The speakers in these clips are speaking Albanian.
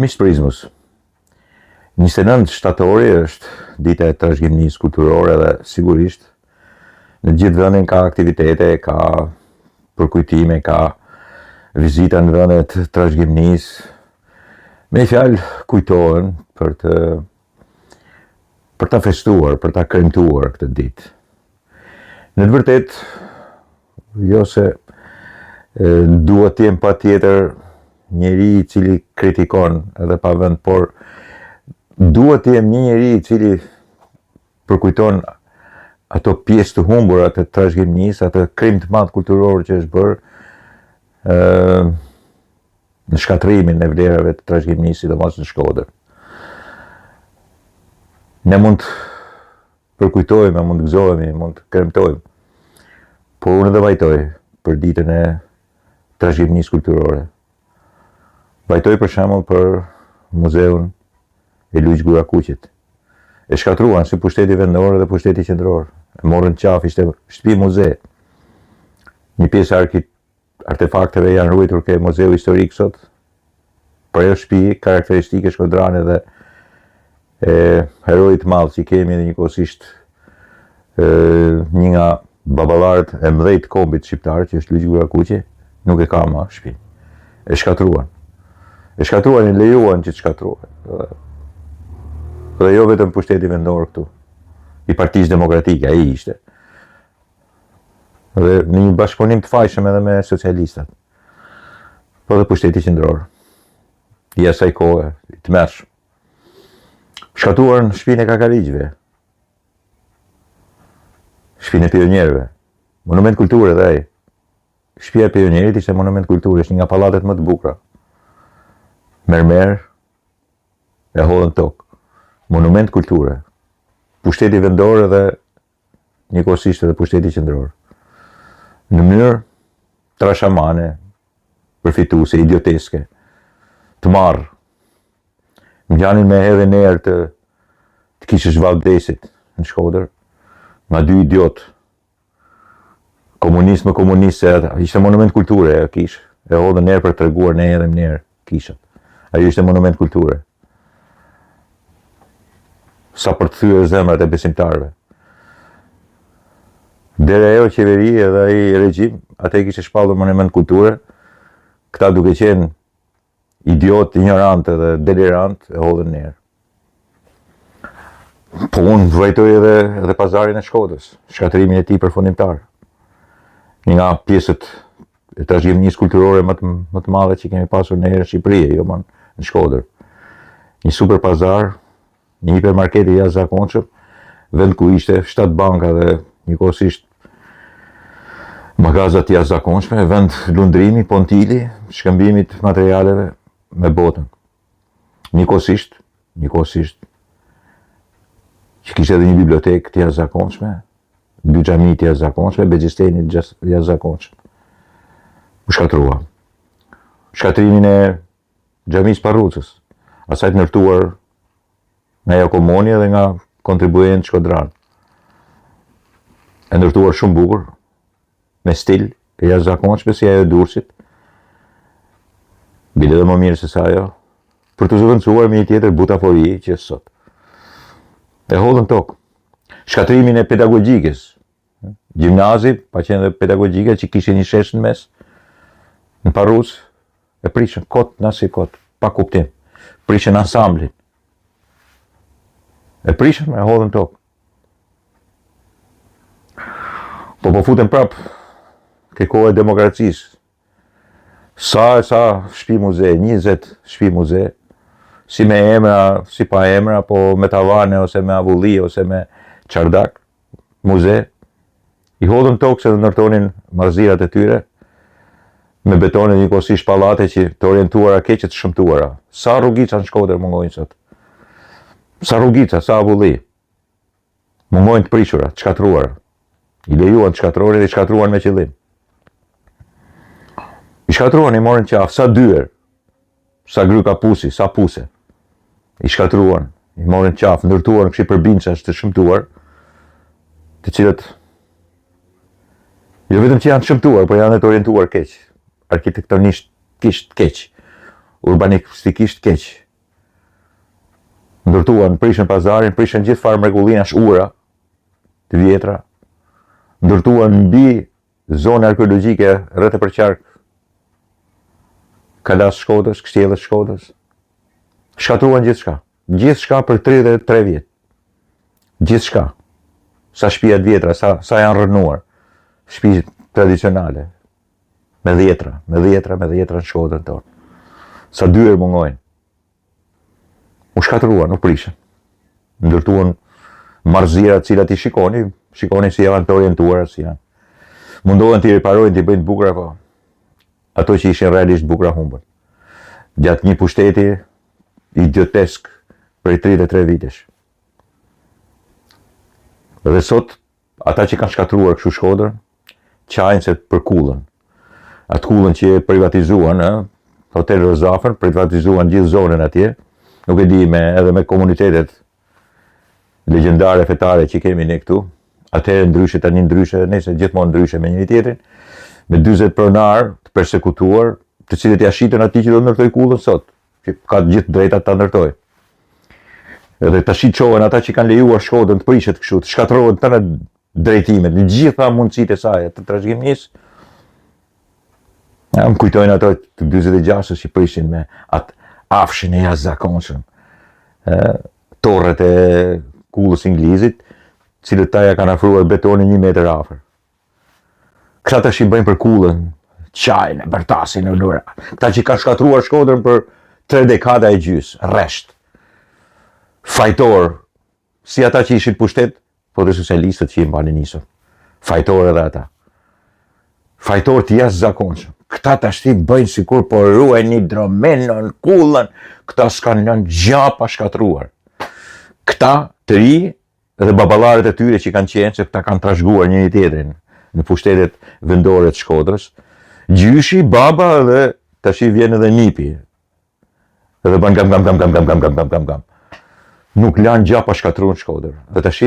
Miq Prizmus, 29 shtatori është dita e trashëgimisë kulturore dhe sigurisht në gjithë vendin ka aktivitete, ka përkujtime, ka vizita në vende të trashëgimisë. Me fjalë kujtohen për ta festuar, për ta kremtuar këtë ditë. Në të vërtet, jo se duhet të jem patjetër njeri I cili kritikon edhe pa vend, por duhet të jem një njeri I cili përkujton ato pjesë të humbura të trashëgimisë, atë krim të madh kulturor që është bërë në shkatrimin e vlerave të trashëgimisë, sidomos në Shkodër. Ne mund të përkujtojmë, mund të gëzohemi, mund të kremtojmë, por unë dhe vajtoj për ditën e trashëgimisë kulturore. Vajtoj për shembull për muzeun e Luiq Gurakuqit. E shkatruan si pushteti vendor dhe pushteti qendror. E morën qafë, ishte shtëpi muze. Një pjesë artefakteve janë ruajtur ke Muzeu Historik sot. Por ajo shtëpi karakteristike shkodrane dhe heroi të madh që kemi dhe njëkohësisht një nga baballarët e mëdhej të kombit shqiptar, që është Luiq Gurakuqi, nuk e ka më shtëpi. E shkatruan. E shkatruan, I lejuan që të shkatruan. Dhe jo vetëm pushteti vendor këtu, I Partisë Demokratike, ai ishte. Dhe në një bashkëpunim të fajshëm edhe me socialistat. Po dhe pushteti qendror. I asaj kohe, I tmerrshëm. Shkatruan shtëpinë e Kakaliqve. Shtëpinë e pionierëve. Monument kulture dhe ai. Shtëpia e pionierit ishte monument kulture, është një nga pallatet më të bukura. Mermer e hodhën tokë. Monument kulture. Pushteti vendor dhe njëkohësisht edhe pushteti qendror. Në mënyrë trashamane, përfituese, idioteske, të marrë. Ngjanin me hedhje në erë të kishës Valldesit në Shkodër, nga dy idiot. Komunist, ishte monument kulture e kishë. E hodhën në erë për të treguar ne hedhëm në erë kishat. Ajo ishte monument kulture. Sa për të thyer zemrat e besimtarëve. Dere ajo qeveri edhe ai regjim, atë kishte shpallur monument kulture, këta duke qenë idiot, ignorant dhe delirant, e hodhën në erë. Po unë vajtoj edhe pazarin e Shkodrës, shkatrimin e tij përfundimtar. Një nga pjesët e trashëgimisë kulturore më të madhe që kemi pasur në Shqipëri, jo më në Shkodër. Një super pazar, një hipermarket I jashtëzakonshëm, vend ku ishte 7 banka dhe njëkohësisht magazat të jashtëzakonshme, vend lundrimi, pontili, shkëmbimit materialeve me botën. Njëkohësisht që kishte edhe një bibliotekë të jashtëzakonshme, 2 xhami të jashtëzakonshme, Bexhisteni të jashtëzakonshëm. U shkatrua. Shkatrimin e xhamisë Parrucës, asaj të ndërtuar nga Jakomoni dhe nga kontribuent shkodran. E ndërtuar shumë bukur, me stil e jashtëzakonshëm si ajo e Durrësit. Bile dhe më mirë se sa ajo, për të zëvendësuar me një tjetër butafori që është sot. E hodhën tokë. Shkatrimin e pedagogjikës. Gjimnazi, pa qenë dhe pedagogjika që kishe një shesh në mes, në Parrucë, e prishën kot, nasi kot, pa kuptim. Prishën ansamblin. E prishën, e hodhën tokë. Po futen prap ke kohë e demokracisë. Sa shtëpi muze, 20 shtëpi muze, si me emra, si pa emra, po me tavane, ose me avulli, ose me çardak, muze. I hodhën tokë se ndërtonin marrëzirat e tyre, me betone njëkohësisht pallate që të orientuara keq të shëmtuara. Sa rrugica në Shkodër mungojnë sot? Sa rrugica, sa avulli? Mungojnë të prishura, të shkatruara. I lejuan të shkatruarin dhe I shkatruan me qëllim. I shkatruan, I morën qafë, sa dyer, sa gryka pusi, sa puse. I shkatruan, I morën qafë, ndërtuan kështu përbincash të shëmtuar, të cilët jo vetëm që janë të shëmtuar, por janë të orientuar keq. Arkitektonisht keq, urbanistikisht keq, ndërtuan, prishën pazarin, prishën gjithë farë mrekullinash ura të vjetra, ndërtuan mbi zona arkeologjike rreth e përqark Kalas Shkodrës, Kështjellës Shkodrës. Shkatruan gjithçka për 33 vjet. Gjithçka. Sa shtëpia të vjetra, sa janë rrënuar. Shtëpi tradicionale. Me dhjetra në Shkodrën tonë. Sa dyer mungojnë. U shkatruan, u prishën. Ndërtuan marrëzira të cilat i shikoni si janë të orientuara, si janë. Mundohen t'i riparojnë, t'i bëjnë të bukura, po ato që ishin realisht bukura humbën. Gjatë një pushteti idiotesk për 33 vitesh. Dhe sot, ata që kanë shkatruar kështu Shkodrën, qajnë se për kullën. Atë kullën që e privatizuan, Hotel Rozafën, privatizuan gjithë zonën atje, nuk e di edhe me komunitetet legjendare fetare që kemi ne këtu, atëherë ndryshe, tani ndryshe, nëse gjithmonë ndryshe me njëri tjetrin, me 40 pronar të persekutuar, të cilët ja shitën atij që do ndërtoj kullën sot, që ka gjithë drejtat ta ndërtoj. Edhe tash çohen ata që kanë lejuar Shkodrën të prishet kështu, të shkatërrohen tëra drejtimet, në gjitha mundësitë e saj të trashëgimisë. Ja, më kujtojnë ato të 46-ës që prishin me atë afshin e jashtëzakonshëm. Torret e kullës inglizit, cilët taja kanë afruar betonin 1 metër afër. Këta tash i bëjnë për kullën, qajnë, bërtasin në lura. Këta që kanë shkatruar Shkodrën për 3 dekada e gjys, rresht. Fajtor, si ata që ishin pushtet, po dhe socialistët që i mbani nisur. Fajtor edhe ata. Fajtor të jashtëzakonshëm. Këta tash ti bëjnë sikur po ruajnë një dromenën, kullën, këta s'kanë lënë gjapa shkatruar. Këta të ri dhe baballarët e tyre që kanë qenë, se këta kanë trashëguar njëri tjetrin në pushtetet vendore të Shkodrës, gjyshi, baba dhe tash i vjen edhe nipi. Edhe bën gam. Nuk lanë gjapa shkatruar në Shkodër. Dhe tash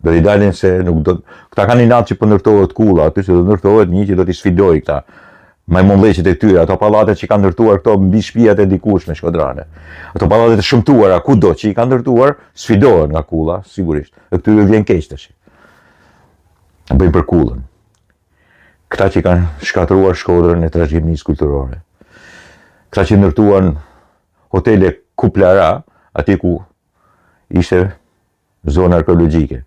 do t'i dalin se nuk do. Këta kanë inat që po ndërtohet kulla, aty se do ndërtohet një që do t'i sfidojë këta majmunlleqet e tyre, ato pallatet që kanë ndërtuar këto mbi shtëpiat e dikushme shkodrane. Ato pallatet e shëmtuara kudo që i kanë ndërtuar, sfidohen nga kulla, sigurisht. Dhe këtyre vjen keq tash. Bëjnë për kullën. Këta që kanë shkatruar Shkodrën e trashëgimisë kulturore. Këta që ndërtuan hotele Kuplara, aty ku ishte zonë arkeologjike.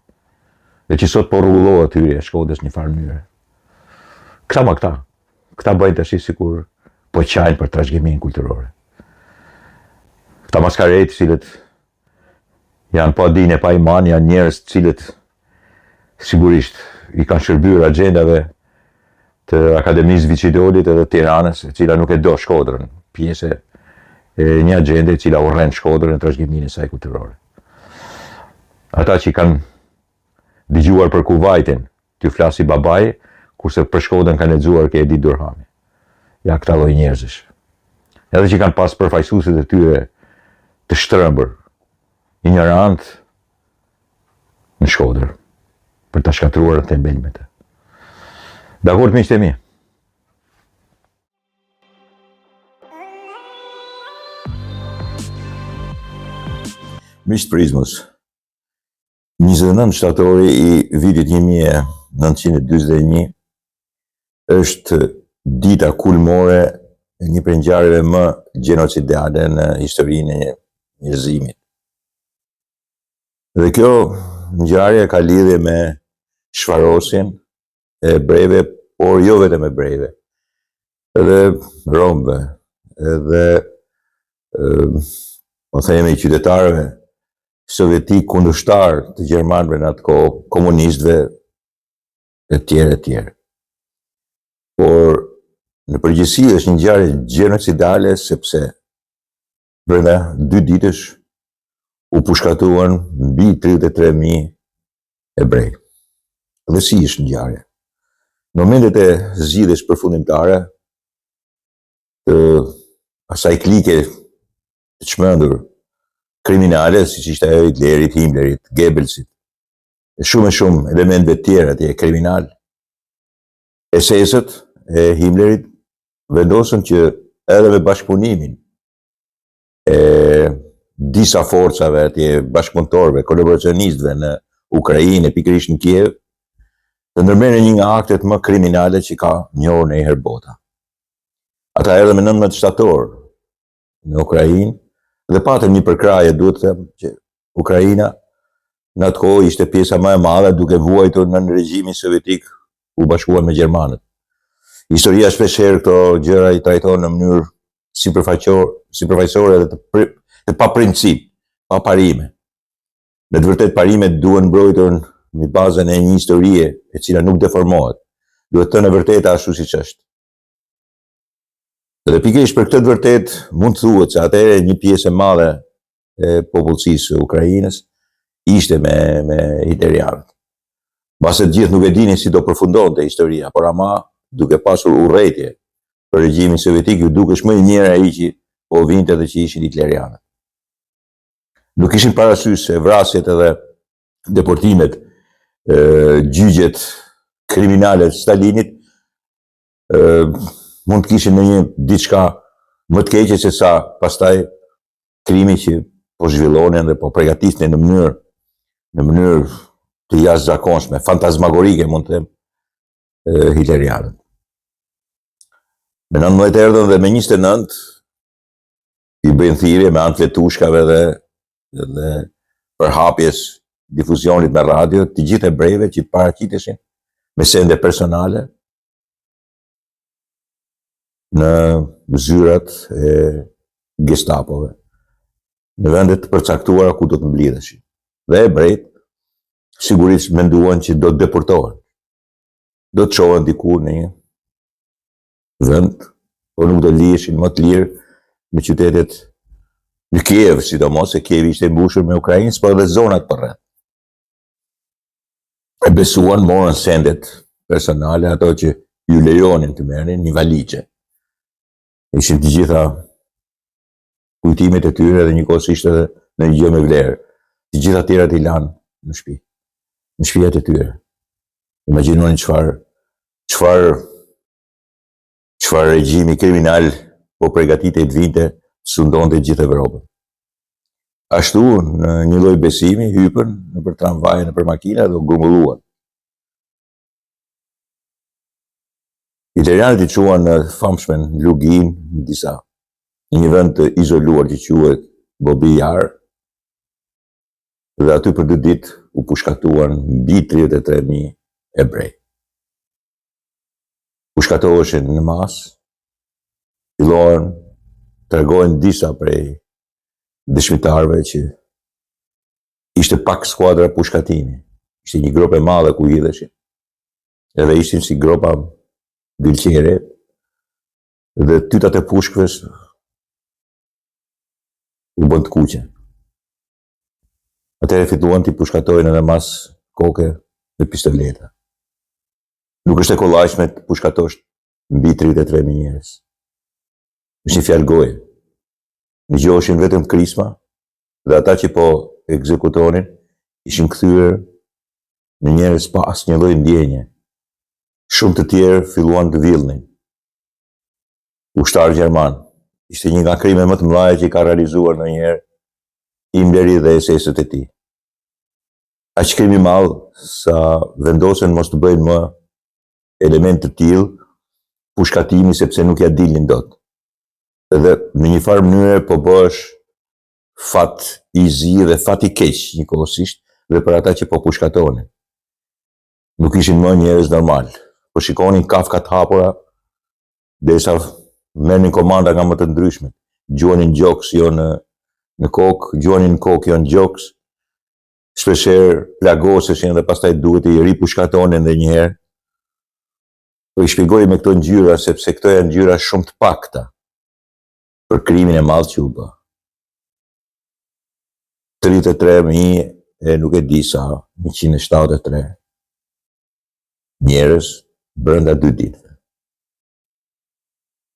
Dhe që sot po rrugullohet hyrja e Shkodrës një farë mënyre. Këta bëjnë tash sikur po qajnë për trashëgiminë kulturore. Këta maskaretë cilët janë pa dinë, pa iman, janë njerëz të cilët sigurisht i kanë shërbyer agjendave të Akademisë Viçidolit edhe Tiranës, e cila nuk e do Shkodrën, pjesë e një agjende e cila urren Shkodrën në trashëgiminë e saj kulturore. Ata që kanë dëgjuar për Kuvajtin, t'ju flasi babai, kurse për Shkodrën kanë lexuar ke Edi Durhami. Ja këta lloj njerëzish. Edhe që kanë pas përfaqësuesit e tyre të shtrëmbër, ignorant në Shkodër, për ta shkatruar atë embelmet. Dakord, miqtë e mi. Miqtë Prizmës, 29 shtatori i vitit 1941 është dita kulmore e një prej ngjarjeve më gjenocidale në historinë e njerëzimit. Dhe kjo ngjarje ka lidhje me shfarosjen e ebrejve, por jo vetëm ebrejve, edhe romëve, edhe po themi qytetarëve sovjetik kundërshtar të gjermanëve në atë kohë, komunistëve e tjerë. Por në përgjithësi është një ngjarje gjenocidale sepse brenda 2 ditësh u pushkatuan mbi 33.000 ebrej. Dhe si është ngjarja? Në momentet e zgjidhjes përfundimtare të asaj klike të çmendur kriminale, siç ishte ajo Hitlerit, Himmlerit, Goebbelsit, e shumë elementve tjera atje kriminal, SS-ët e Himmlerit vendosën që edhe me bashkëpunimin e disa forcave atje bashkëpunëtorëve, kolaboracionistëve në Ukrainë, pikërisht në Kiev, të ndërmerrin një nga aktet më kriminale që ka njohur ndonjëherë bota. Ata erdhën me 19 shtator në Ukrainë dhe patën një përkraje, duhet të them që Ukraina në atë kohë ishte pjesa më e madhe duke vuajtur në regjimin sovjetik u bashkuar me gjermanët. Historia shpeshherë këto gjëra i trajton në mënyrë sipërfaqësore dhe të pa princip, pa parime. Në të vërtetë parimet duhen mbrojtur në bazën e një historie e cila nuk deformohet. Duhet të në vërtetë ashtu siç është. Dhe pikërisht për këtë të vërtetë mund të thuhet se atëherë një pjesë e madhe e popullsisë së Ukrainës ishte me hitlerianët. Mbase të gjithë nuk e dinin si do përfundonte historia, por ama duke pasur urrëtie për regjimin sovjetik, ju dukesh më i mirë ai që po vinte dhe që ishin hitlerianët. Nuk ishin parasysh se vrasjet edhe deportimet, gjyqjet kriminale të Stalinit mund të kishin në një diçka më të keqe se sa pastaj krimi që po zhvillonin dhe po përgatisnin në mënyrë të jashtëzakonshme, fantazmagorike mund të them, hitlerianët. Me 19 erdhën dhe me 29 i bëjnë thirrje me anë fletushkave dhe përhapjes difuzionit me radio të gjithë ebrejve që të paraqiteshin me sende personale në zyrat e Gestapove, në vendet të përcaktuara ku do të mblidheshin. Dhe ebrejt sigurisht menduan që do të deportohen. Do të çohen diku në një vend, por nuk do liheshin më të lirë në qytetet në Kiev, sidomos se Kievi ishte mbushur me ukrainës, por edhe zonat përreth. E besuan, morën sendet personale, ato që ju lejonin të merrnin një valixhe. Ishin të gjitha kujtimet e tyre dhe njëkohësisht edhe në një gjë me vlerë. Të gjitha tjerat i lanë në shtëpi, në shtëpiat e tyre. Imagjinoni çfarë regjimi kriminal po përgatitej të vinte sundonte gjithë Evropën. Ashtu, në një lloj besimi, hypën nëpër tramvaje, nëpër makina dhe u grumbulluan. Hitlerianët i quan në famshmen Lugin, në një vend të izoluar që quhet Bobi Jar, dhe aty për 2 ditë u pushkatuan mbi 33.000 ebrej. Pushkatoheshin në masë, filluan tregojnë disa prej dëshmitarëve që ishte pak skuadra pushkatimi. Ishte një grop e madhe ku hidheshin. Edhe ishin si gropa gëlqere dhe tytat e pushkëves u bën të kuqe. Atëherë filluan t'i pushkatojnë edhe mas koke me pistoleta. Nuk është e kollajshme të pushkatosh mbi 33.000 njerëz. Është një fjalë goje. Ngjoheshin vetëm krisma dhe ata që po ekzekutonin ishin kthyer në njerëz pa asnjë lloj ndjenje. Shumë të tjerë filluan të villnin. Ushtar gjerman. Ishte një nga krimet më të mëdha që i ka realizuar ndonjëherë Himmleri dhe SS-ët e tij. Aq krimi i madh sa vendosen mos të bëjnë më element të tillë pushkatimi sepse nuk ja dilnin dot. Edhe në një farë mënyre po bëhesh fat i zi dhe fat i keq njëkohësisht dhe për ata që po pushkatonin. Nuk ishin më njerëz normal. Po shikonin kafka të hapura derisa merrnin komanda nga më të ndryshmet. Gjuanin gjoks jo në kokë, gjuanin në kokë jo në gjoks. Shpeshherë plagoseshin dhe pastaj duhet i ripushkatonin edhe një herë. Po i shpjegoj me këto ngjyra sepse këto janë ngjyra shumë të pakta për krimin e madh që u bë. 33.000 e nuk e di sa, 173 njerëz brenda 2 ditëve.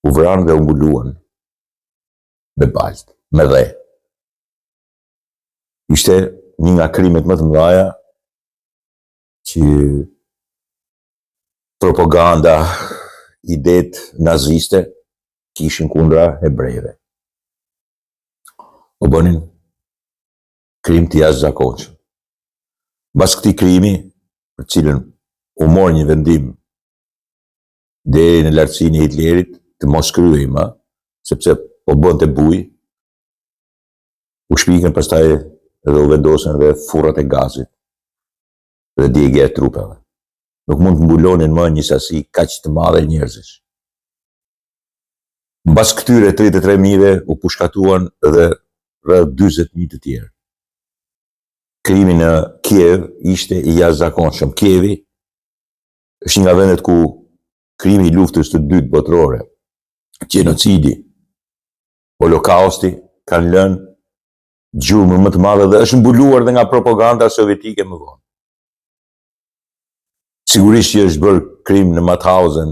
U vranë dhe u mbuluan me baltë, me dhe. Ishte një nga krimet më të mëdha që propaganda, idetë naziste kishin kundra hebrejve. U bënin krim të jashtëzakonshëm. Mbas këtij krimi, për cilën u mor një vendim deri në lartësinë e Hitlerit të mos kryej më, sepse po bënte bujë, u shpikën pastaj edhe u vendosën edhe furrat e gazit dhe djegja e trupave. Nuk mund të mbulonin më një sasi kaq të madhe njerëzish. Mbas këtyre 33.000-ve u pushkatuan edhe rreth 40.000 të tjerë. Krimi në Kiev ishte i jashtëzakonshëm. Kievi është një nga vendet ku krimi i luftës së dytë botërore, gjenocidi, holokausti kanë lënë gjurmën më të madhe dhe është mbuluar dhe nga propaganda sovjetike më vonë. Sigurisht që është bërë krim në Mauthausen,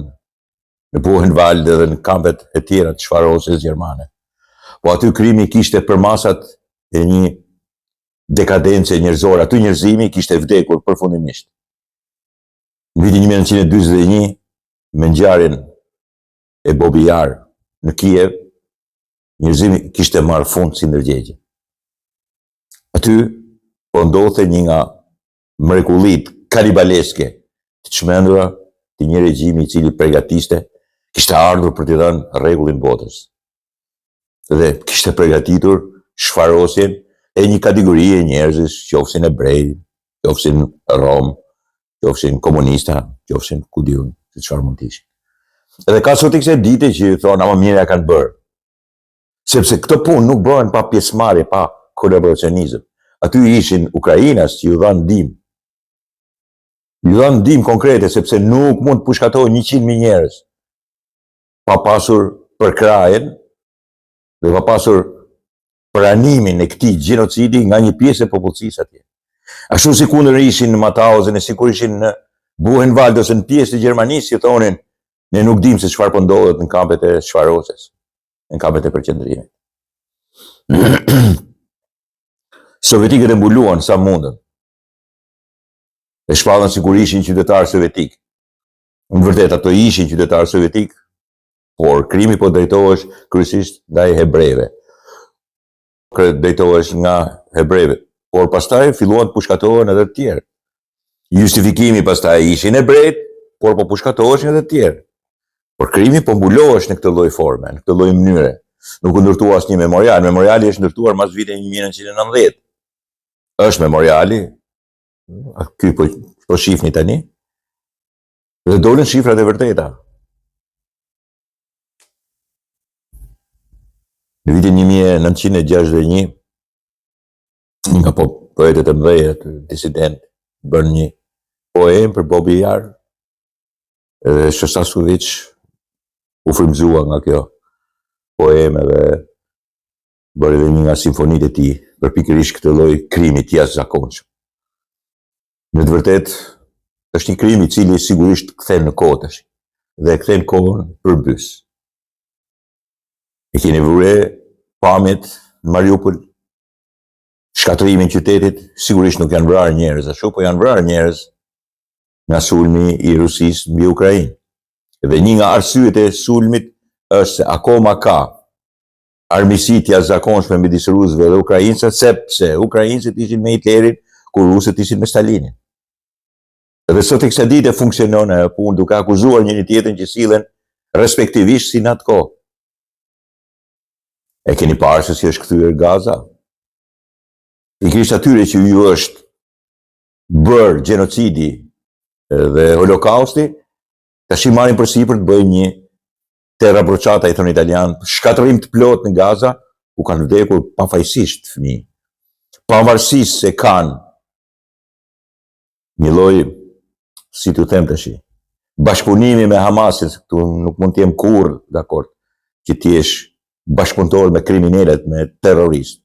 në Buchenwald dhe në kampet e tjera të çfarosjes gjermane. Po aty krimi kishte përmasat e një dekadence njerëzore, aty njerëzimi kishte vdekur përfundimisht. Në vitin 1941, me ngjarjen e Babi Jar në Kiev, njerëzimi kishte marrë fund si ndërgjegje. Aty po ndodhte një nga mrekullitë kanibaleske të çmendura të një regjimi i cili përgatiste, kishte ardhur për t'i dhënë rregullin botës. Dhe kishte përgatitur shfarosjen e një kategorie njerëzish, qofshin ebrej, qofshin rom, qofshin komunista, qofshin ku diun se çfarë mund të ishin. Edhe ka sot kësaj dite që thonë ama mirë ja kanë bërë. Sepse këto punë nuk bëhen pa pjesëmarrje, pa kolaboracionizëm. Aty ishin ukrainas që ju dhanë ndihmë. Ju dhanë ndihmë konkrete sepse nuk mund të pushkatohen 100.000 njerëz pa pasur përkrajen dhe pa pasur pranimin e këtij gjenocidi nga një pjesë e popullsisë atje. Ashtu si kundër ishin në Mauthausen, e sikur ishin në Buchenwald ose në pjesë të Gjermanisë që thonin ne nuk dimë se çfarë po ndodhet në kampet e çfarosjes, në kampet e përqendrimit. Sovjetikët e mbuluan sa mundën. E shpallën sikur ishin qytetarë sovjetik. Në vërtet ato ishin qytetarë sovjetik, por krimi po drejtohesh kryesisht ndaj hebrejve. Drejtohesh nga hebrejve, por pastaj filluan të pushkatohen edhe të tjerë. Justifikimi pastaj ishin hebrejt, por po pushkatoheshin edhe të tjerë. Por krimi po mbulohesh në këtë lloj forme, në këtë lloj mënyre. Nuk u ndërtua asnjë memorial. Memoriali është ndërtuar mas vitit 1990. Është memoriali, ky po shihni tani, dhe dolën shifrat e vërteta. Në vitin 1961, nga poetët e mëdhenj, disident, bën një poem për Babi Jar, edhe Shostakovich u frymëzua nga kjo poeme dhe bëri edhe një nga simfonitë e tij për pikërisht këtë lloj krimi të jashtëzakonshëm. Në të vërtetë është një krim i cili sigurisht kthen në kohë tash dhe kthen kohën përbys. E keni vëre pamjet në Mariupol, shkatrimin e qytetit, sigurisht nuk janë vrarë njerëz ashtu, po janë vrarë njerëz nga sulmi i Rusisë mbi Ukrainë. Dhe një nga arsyet e sulmit është se akoma ka armiqësi të jashtëzakonshme midis rusëve dhe ukrainësve, sepse ukrainësit ishin me Hitlerin kur rusët ishin me Stalinin. Dhe sot e kësaj dite funksionon ajo punë duke akuzuar njëri tjetrin që sillen respektivisht si në atë kohë. E keni parë se si është kthyer Gaza? Pikërisht atyre që ju është bërë gjenocidi dhe holokausti, tash i marrin përsipër të bëjnë një terra bruciata, i thonë italian, shkatërim të plot në Gaza, ku kanë vdekur pafajësisht fëmijë. Pavarësisht se kanë një lloj, si t'u them tash, bashkëpunimi me Hamasin, këtu nuk mund të jem kurrë dakord që ti jesh bashkëpunëtor me kriminalët, me terroristë.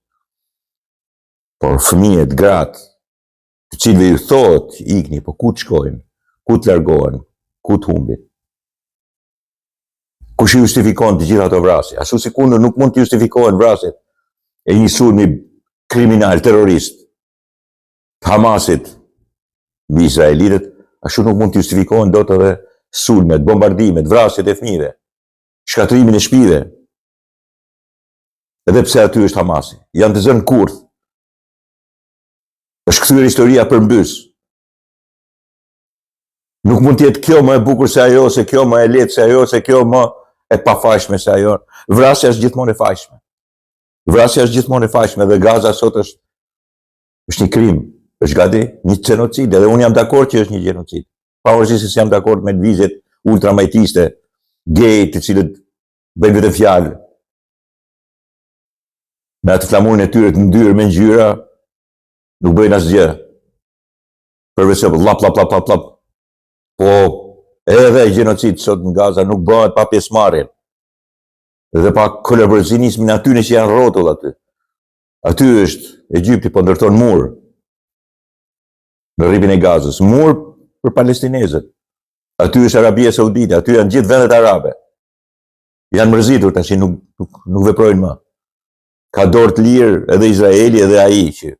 Por fëmijët, gratë, të cilëve ju thotë ikni, po ku të shkojnë, ku të largohen, ku të humbin. Kush i justifikon të gjitha ato vrasje? Ashtu si kundër nuk mund të justifikohen vrasjet e një sulmi kriminal, terrorist, të Hamasit mbi izraelitët, ashtu nuk mund të justifikohen dot edhe sulmet, bombardimet, vrasjet e fëmijëve, shkatrimin e shtëpive. Edhe pse aty është Hamasi, janë të zënë kurth. Është kthyer historia përmbys. Nuk mund të jetë kjo më e bukur se ajo, se kjo më e lehtë se ajo, se kjo më e pafajshme se ajo. Vrasja është gjithmonë e fajshme. Vrasja është gjithmonë e fajshme dhe Gaza sot është një krim, është gati një genocid, edhe unë jam dakord që është një genocid. Pavarësisht se jam dakord me lëvizjet ultramajtiste, gay, të cilët bëjnë vetëm fjalë. Me atë flamurin e tyre të ndyrë me ngjyra, nuk bëjnë asgjë. Përveç se lap. Po edhe genocid sot në Gaza nuk bëhet pa pjesëmarrjen. Dhe pa kolaboracionizmin aty që janë rrotull aty. Aty është Egjipti po ndërton mur në rripin e Gazës, mur për palestinezët. Aty është Arabia Saudite, aty janë gjithë vendet arabe. Janë mërzitur tash, nuk veprojnë më. Ka dorë të lirë edhe Izraeli edhe ai që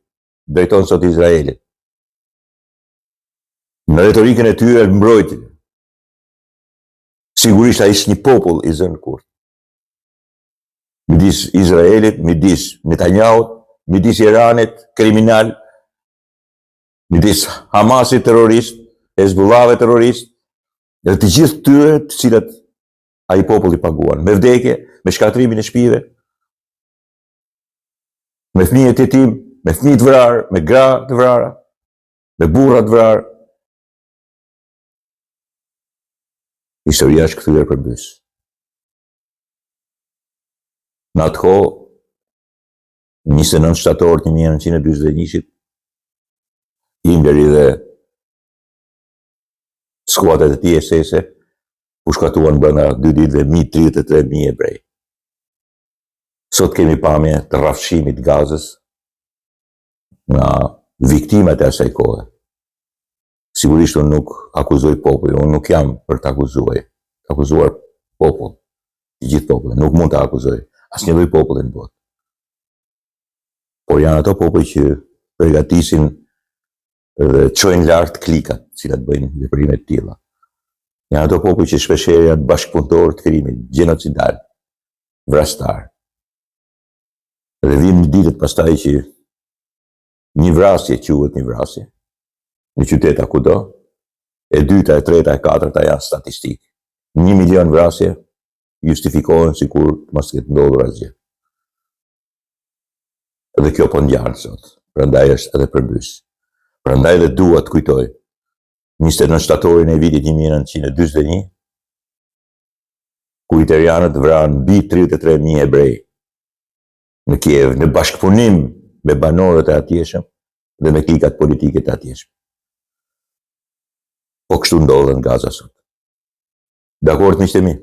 drejton sot Izraelit. Në retorikën e tyre mbrojtje. Sigurisht ai është një popull i zënë kurth. Midis Izraelit, midis Netanyahu, midis Iranit, kriminal, midis Hamasit terrorist, Hezbollahve terrorist, dhe të gjithë tyre të cilat ai popull i paguan, me vdekje, me shkatrimin e shtëpive, me fëmijët e tim, me fëmijë të vrarë, me gra të vrara, me burra të vrarë. Historia është kthyer përmbys. Në atë kohë, 29 shtator të 1941-shit, Himmleri dhe skuadrat e tij SS-e pushkatuan brenda 2 ditëve 33.000 hebrej. Sot kemi pamje të rrafshimit Gazës nga viktimat e asaj kohe. Sigurisht unë nuk akuzoj popullin, unë nuk jam për të akuzuar popull, të gjithë popullin, nuk mund të akuzoj asnjë lloj populli në botë. Por janë ato popull që përgatisin dhe çojnë lart klikat, të cilat bëjnë veprime të tilla. Janë ato popull që shpeshherë janë bashkëpunëtorë të krimit gjenocidal, vrastar. Dhe vijnë ditët pastaj që një vrasje quhet një vrasje, në qyteta kudo, e dyta, e treta, e katërta janë statistikë. 1 milion vrasje justifikohen sikur mos ketë ndodhur asgjë. Dhe kjo po ngjan sot, prandaj është edhe përmbys. Prandaj dhe dua të kujtoj 29 shtatorin e vitit 1941, ku italianët vranë mbi 33.000 hebrej në Kiev, në bashkëpunim me banorët e atjeshëm dhe me klikat politike të atjeshme. Po kështu ndodhen në Gaza sot. Dakord miqtë e mi?